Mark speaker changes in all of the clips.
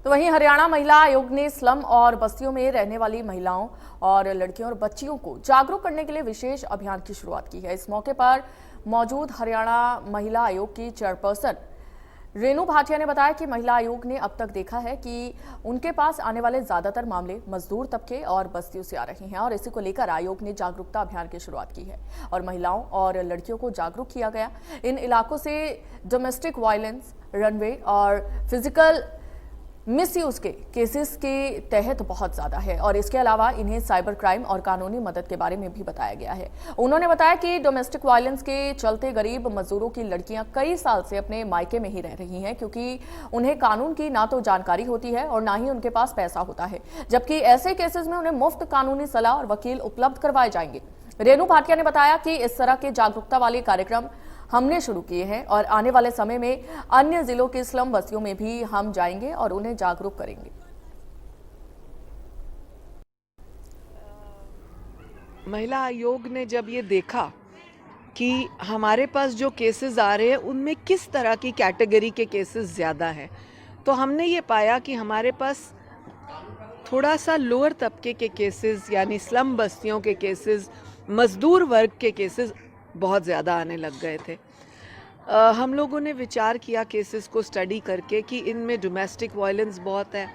Speaker 1: तो वहीं हरियाणा महिला आयोग ने स्लम और बस्तियों में रहने वाली महिलाओं और लड़कियों और बच्चियों को जागरूक करने के लिए विशेष अभियान की शुरुआत की है। इस मौके पर मौजूद हरियाणा महिला आयोग की चेयरपर्सन रेणु भाटिया ने बताया कि महिला आयोग ने अब तक देखा है कि उनके पास आने वाले ज्यादातर मामले मजदूर तबके और बस्तियों से आ रहे हैं और इसी को लेकर आयोग ने जागरूकता अभियान की शुरुआत की है और महिलाओं और लड़कियों को जागरूक किया गया। इन इलाकों से डोमेस्टिक वायलेंस, रनवे और फिजिकल मिसयूज के केसेस के तहत बहुत ज्यादा है और इसके अलावा इन्हें साइबर क्राइम और कानूनी मदद के बारे में भी बताया गया है। उन्होंने बताया कि डोमेस्टिक वायलेंस के चलते गरीब मजदूरों की लड़कियां कई साल से अपने मायके में ही रह रही हैं क्योंकि उन्हें कानून की ना तो जानकारी होती है और ना ही उनके पास पैसा होता है, जबकि ऐसे केसेस में उन्हें मुफ्त कानूनी सलाह और वकील उपलब्ध करवाए जाएंगे। रेणु भाटिया ने बताया कि इस तरह के जागरूकता वाले कार्यक्रम हमने शुरू किए हैं और आने वाले समय में अन्य जिलों की स्लम बस्तियों में भी हम जाएंगे और उन्हें जागरूक करेंगे।
Speaker 2: महिला आयोग ने जब ये देखा कि हमारे पास जो केसेस आ रहे हैं उनमें किस तरह की कैटेगरी के केसेस ज़्यादा हैं, तो हमने ये पाया कि हमारे पास थोड़ा सा लोअर तबके के केसेस यानी स्लम बस्तियों के केसेस, मजदूर वर्ग के केसेस बहुत ज़्यादा आने लग गए थे। हम लोगों ने विचार किया केसेस को स्टडी करके कि इनमें डोमेस्टिक वायलेंस बहुत है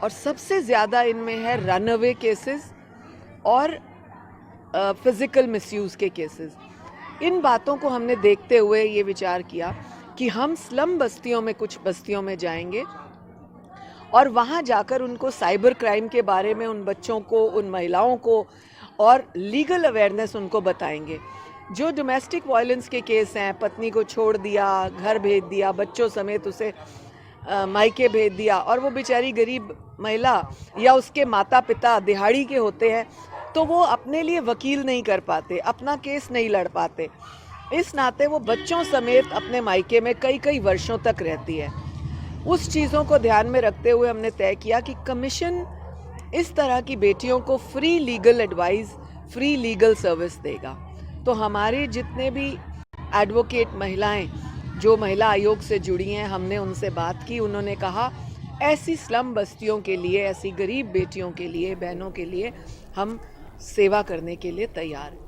Speaker 2: और सबसे ज़्यादा इनमें है रनअवे केसेस और फिज़िकल मिसयूज़ के केसेस। इन बातों को हमने देखते हुए ये विचार किया कि हम स्लम बस्तियों में कुछ बस्तियों में जाएंगे और वहाँ जाकर उनको साइबर क्राइम के बारे में उन बच्चों को, उन महिलाओं को और लीगल अवेयरनेस उनको बताएंगे। जो डोमेस्टिक वायलेंस के केस हैं, पत्नी को छोड़ दिया, घर भेज दिया, बच्चों समेत उसे मायके भेज दिया और वो बेचारी गरीब महिला या उसके माता पिता दिहाड़ी के होते हैं, तो वो अपने लिए वकील नहीं कर पाते, अपना केस नहीं लड़ पाते। इस नाते वो बच्चों समेत अपने मायके में कई कई वर्षों तक रहती है। उस चीज़ों को ध्यान में रखते हुए हमने तय किया कि कमीशन इस तरह की बेटियों को free legal advice, free legal service देगा। तो हमारे जितने भी एडवोकेट महिलाएं जो महिला आयोग से जुड़ी हैं, हमने उनसे बात की। उन्होंने कहा ऐसी स्लम बस्तियों के लिए, ऐसी गरीब बेटियों के लिए, बहनों के लिए हम सेवा करने के लिए तैयार हैं।